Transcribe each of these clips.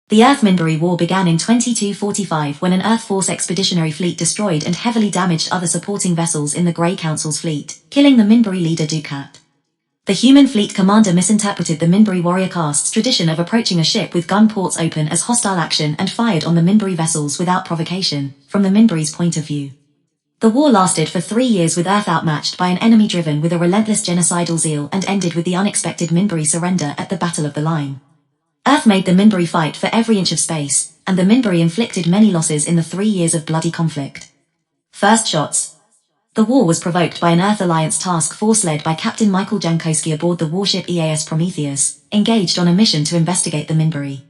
The Earth-Minbari War began in 2245 when an Earthforce expeditionary fleet destroyed and heavily damaged other supporting vessels in the Grey Council's fleet, killing the Minbari leader Dukhat. The human fleet commander misinterpreted the Minbari warrior caste's tradition of approaching a ship with gun ports open as hostile action and fired on the Minbari vessels without provocation, from the Minbari's point of view. The war lasted for 3 years with Earth outmatched by an enemy driven with a relentless genocidal zeal and ended with the unexpected Minbari surrender at the Battle of the Line. Earth made the Minbari fight for every inch of space, and the Minbari inflicted many losses in the 3 years of bloody conflict. First shots. The war was provoked by an Earth Alliance task force led by Captain Michael Jankowski aboard the warship EAS Prometheus, engaged on a mission to investigate the Minbari.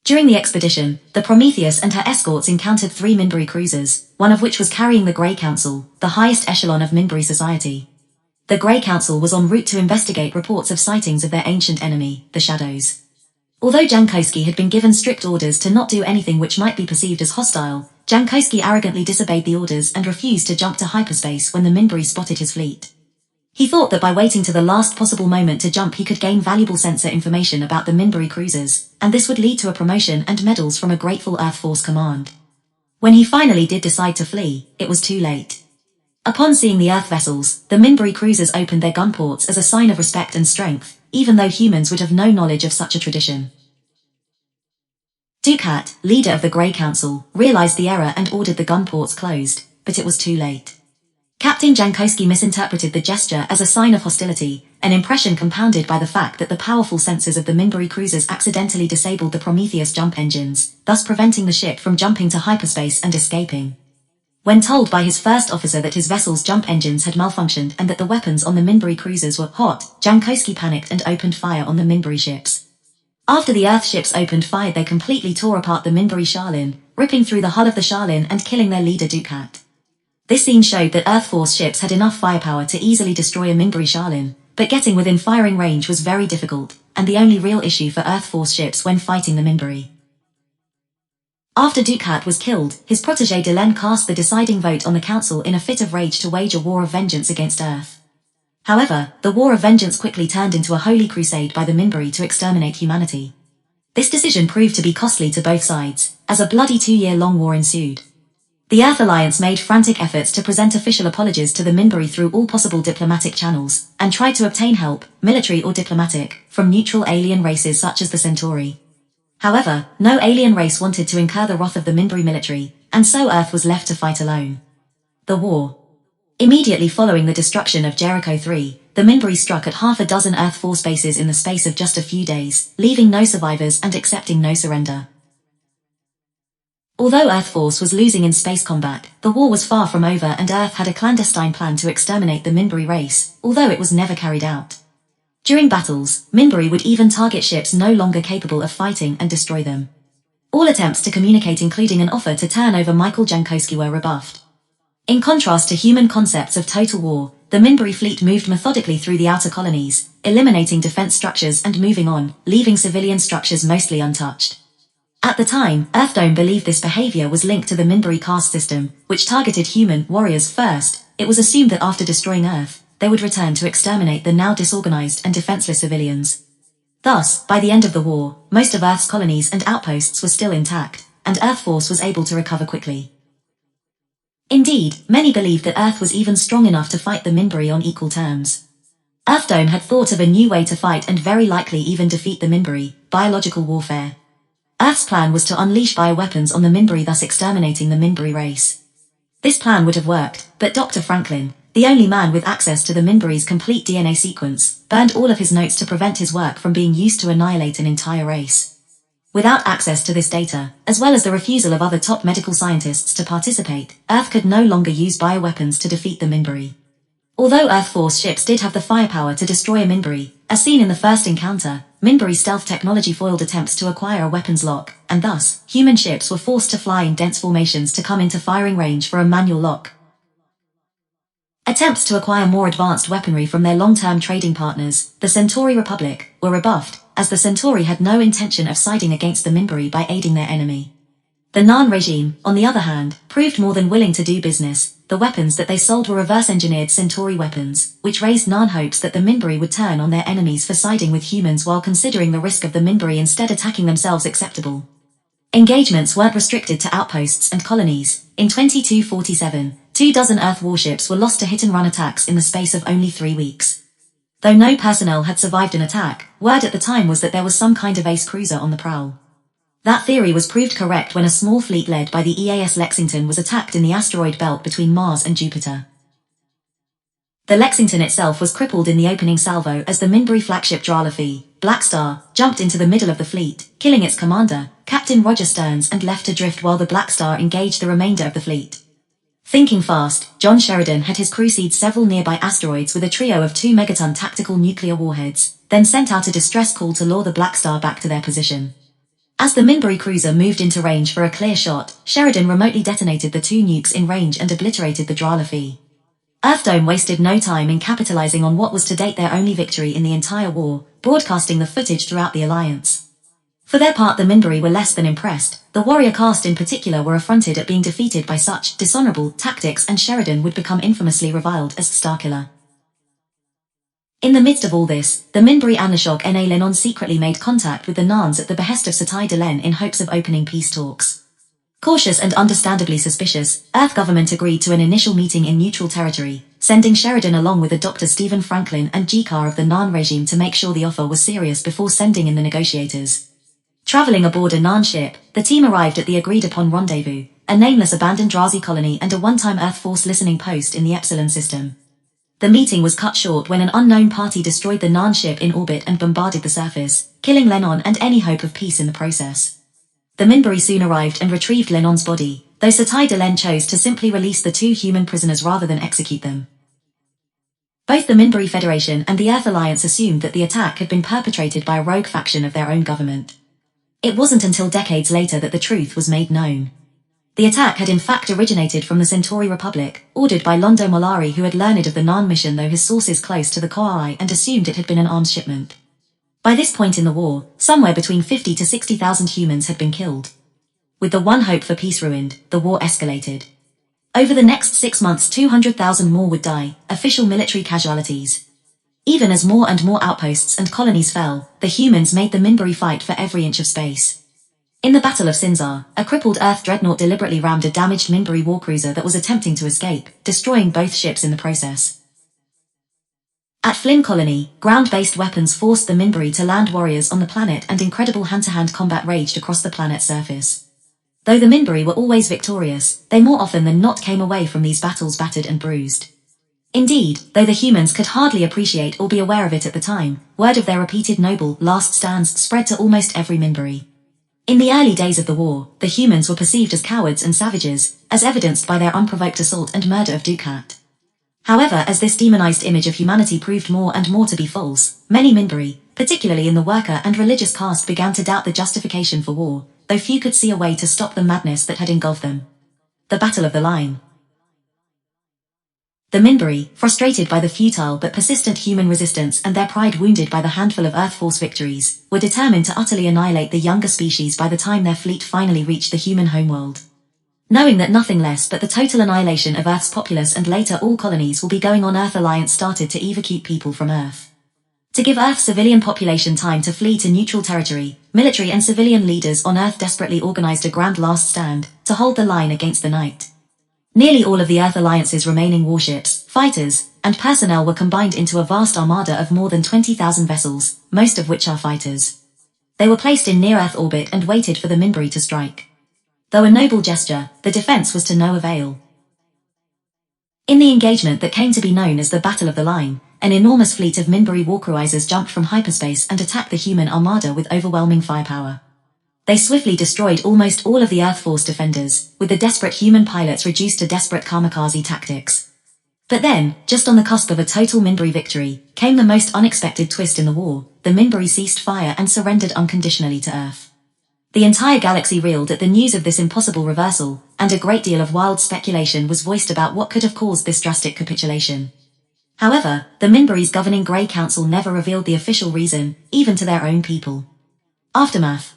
During the expedition, the Prometheus and her escorts encountered 3 Minbari cruisers, one of which was carrying the Grey Council, the highest echelon of Minbari society. The Grey Council was en route to investigate reports of sightings of their ancient enemy, the Shadows. Although Jankowski had been given strict orders to not do anything which might be perceived as hostile, Jankowski arrogantly disobeyed the orders and refused to jump to hyperspace when the Minbari spotted his fleet. He thought that by waiting to the last possible moment to jump he could gain valuable sensor information about the Minbari cruisers, and this would lead to a promotion and medals from a grateful Earthforce command. When he finally did decide to flee, it was too late. Upon seeing the Earth vessels, the Minbari cruisers opened their gun ports as a sign of respect and strength, even though humans would have no knowledge of such a tradition. Dukhat, leader of the Grey Council, realized the error and ordered the gun ports closed, but it was too late. Captain Jankowski misinterpreted the gesture as a sign of hostility, an impression compounded by the fact that the powerful sensors of the Minbari cruisers accidentally disabled the Prometheus jump engines, thus preventing the ship from jumping to hyperspace and escaping. When told by his first officer that his vessel's jump engines had malfunctioned and that the weapons on the Minbari cruisers were hot, Jankowski panicked and opened fire on the Minbari ships. After the Earth ships opened fire, they completely tore apart the Minbari Sharlin, ripping through the hull of the Sharlin and killing their leader Dukhat. This scene showed that Earthforce ships had enough firepower to easily destroy a Minbari Sharlin, but getting within firing range was very difficult, and the only real issue for Earthforce ships when fighting the Minbari. After Dukhat was killed, his protégé Delenn cast the deciding vote on the council in a fit of rage to wage a war of vengeance against Earth. However, the war of vengeance quickly turned into a holy crusade by the Minbari to exterminate humanity. This decision proved to be costly to both sides, as a bloody 2-year-long war ensued. The Earth Alliance made frantic efforts to present official apologies to the Minbari through all possible diplomatic channels, and tried to obtain help, military or diplomatic, from neutral alien races such as the Centauri. However, no alien race wanted to incur the wrath of the Minbari military, and so Earth was left to fight alone. The war. Immediately following the destruction of Jericho 3, the Minbari struck at half a dozen Earth Force bases in the space of just a few days, leaving no survivors and accepting no surrender. Although Earthforce was losing in space combat, the war was far from over and Earth had a clandestine plan to exterminate the Minbari race, although it was never carried out. During battles, Minbari would even target ships no longer capable of fighting and destroy them. All attempts to communicate, including an offer to turn over Michael Jankowski, were rebuffed. In contrast to human concepts of total war, the Minbari fleet moved methodically through the outer colonies, eliminating defense structures and moving on, leaving civilian structures mostly untouched. At the time, Earthdome believed this behavior was linked to the Minbari caste system, which targeted human warriors first. It was assumed that after destroying Earth, they would return to exterminate the now disorganized and defenseless civilians. Thus, by the end of the war, most of Earth's colonies and outposts were still intact, and Earthforce was able to recover quickly. Indeed, many believed that Earth was even strong enough to fight the Minbari on equal terms. Earthdome had thought of a new way to fight and very likely even defeat the Minbari: biological warfare. Earth's plan was to unleash bioweapons on the Minbari, thus exterminating the Minbari race. This plan would have worked, but Dr. Franklin, the only man with access to the Minbari's complete DNA sequence, burned all of his notes to prevent his work from being used to annihilate an entire race. Without access to this data, as well as the refusal of other top medical scientists to participate, Earth could no longer use bioweapons to defeat the Minbari. Although Earthforce ships did have the firepower to destroy a Minbari, as seen in the first encounter, Minbari stealth technology foiled attempts to acquire a weapons lock, and thus, human ships were forced to fly in dense formations to come into firing range for a manual lock. Attempts to acquire more advanced weaponry from their long-term trading partners, the Centauri Republic, were rebuffed, as the Centauri had no intention of siding against the Minbari by aiding their enemy. The Narn regime, on the other hand, proved more than willing to do business. The weapons that they sold were reverse-engineered Centauri weapons, which raised Narn hopes that the Minbari would turn on their enemies for siding with humans while considering the risk of the Minbari instead attacking themselves acceptable. Engagements weren't restricted to outposts and colonies. In 2247, 24 Earth warships were lost to hit-and-run attacks in the space of only 3 weeks. Though no personnel had survived an attack, word at the time was that there was some kind of ace cruiser on the prowl. That theory was proved correct when a small fleet led by the EAS Lexington was attacked in the asteroid belt between Mars and Jupiter. The Lexington itself was crippled in the opening salvo as the Minbari flagship Dralafi, Black Star, jumped into the middle of the fleet, killing its commander, Captain Roger Stearns, and left adrift while the Black Star engaged the remainder of the fleet. Thinking fast, John Sheridan had his crew seed several nearby asteroids with a trio of 2 megaton tactical nuclear warheads, then sent out a distress call to lure the Black Star back to their position. As the Minbari cruiser moved into range for a clear shot, Sheridan remotely detonated the 2 nukes in range and obliterated the Dralafi. Earthdome wasted no time in capitalizing on what was to date their only victory in the entire war, broadcasting the footage throughout the Alliance. For their part, the Minbari were less than impressed. The warrior caste in particular were affronted at being defeated by such dishonorable tactics, and Sheridan would become infamously reviled as Starkiller. In the midst of all this, the Minbari Anlashok Na Lenon secretly made contact with the Narns at the behest of Satai Delenn in hopes of opening peace talks. Cautious and understandably suspicious, Earth government agreed to an initial meeting in neutral territory, sending Sheridan along with a Dr. Stephen Franklin and Jikar of the Narn regime to make sure the offer was serious before sending in the negotiators. Traveling aboard a Narn ship, the team arrived at the agreed-upon rendezvous, a nameless abandoned Drazi colony and a one-time Earthforce listening post in the Epsilon system. The meeting was cut short when an unknown party destroyed the Narn ship in orbit and bombarded the surface, killing Lennon and any hope of peace in the process. The Minbari soon arrived and retrieved Lennon's body, though Satai Delenn chose to simply release the 2 human prisoners rather than execute them. Both the Minbari Federation and the Earth Alliance assumed that the attack had been perpetrated by a rogue faction of their own government. It wasn't until decades later that the truth was made known. The attack had in fact originated from the Centauri Republic, ordered by Londo Mollari, who had learned of the Narn mission though his sources close to the Koai and assumed it had been an arms shipment. By this point in the war, somewhere between 50 to 60,000 humans had been killed. With the one hope for peace ruined, the war escalated. Over the next 6 months 200,000 more would die, official military casualties. Even as more and more outposts and colonies fell, the humans made the Minbari fight for every inch of space. In the Battle of Sinzar, a crippled Earth dreadnought deliberately rammed a damaged Minbari warcruiser that was attempting to escape, destroying both ships in the process. At Flynn Colony, ground-based weapons forced the Minbari to land warriors on the planet, and incredible hand-to-hand combat raged across the planet's surface. Though the Minbari were always victorious, they more often than not came away from these battles battered and bruised. Indeed, though the humans could hardly appreciate or be aware of it at the time, word of their repeated noble last stands spread to almost every Minbari. In the early days of the war, the humans were perceived as cowards and savages, as evidenced by their unprovoked assault and murder of Dukhat. However, as this demonized image of humanity proved more and more to be false, many Minbari, particularly in the worker and religious caste, began to doubt the justification for war, though few could see a way to stop the madness that had engulfed them. The Battle of the Line. The Minbari, frustrated by the futile but persistent human resistance and their pride wounded by the handful of Earthforce victories, were determined to utterly annihilate the younger species by the time their fleet finally reached the human homeworld. Knowing that nothing less but the total annihilation of Earth's populace and later all colonies will be going on, Earth Alliance started to evacuate people from Earth. To give Earth's civilian population time to flee to neutral territory, military and civilian leaders on Earth desperately organized a grand last stand to hold the line against the night. Nearly all of the Earth Alliance's remaining warships, fighters, and personnel were combined into a vast armada of more than 20,000 vessels, most of which are fighters. They were placed in near-Earth orbit and waited for the Minbari to strike. Though a noble gesture, the defense was to no avail. In the engagement that came to be known as the Battle of the Line, an enormous fleet of Minbari warcruisers jumped from hyperspace and attacked the human armada with overwhelming firepower. They swiftly destroyed almost all of the Earthforce defenders, with the desperate human pilots reduced to desperate kamikaze tactics. But then, just on the cusp of a total Minbari victory, came the most unexpected twist in the war. The Minbari ceased fire and surrendered unconditionally to Earth. The entire galaxy reeled at the news of this impossible reversal, and a great deal of wild speculation was voiced about what could have caused this drastic capitulation. However, the Minbari's governing Grey Council never revealed the official reason, even to their own people. Aftermath.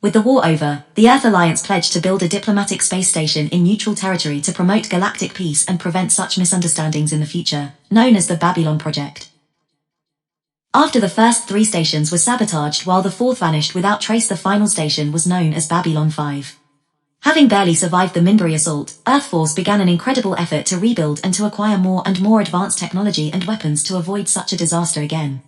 With the war over, the Earth Alliance pledged to build a diplomatic space station in neutral territory to promote galactic peace and prevent such misunderstandings in the future, known as the Babylon Project. After the first 3 stations were sabotaged while the 4th vanished without trace, the final station was known as Babylon 5. Having barely survived the Minbari assault, Earthforce began an incredible effort to rebuild and to acquire more and more advanced technology and weapons to avoid such a disaster again.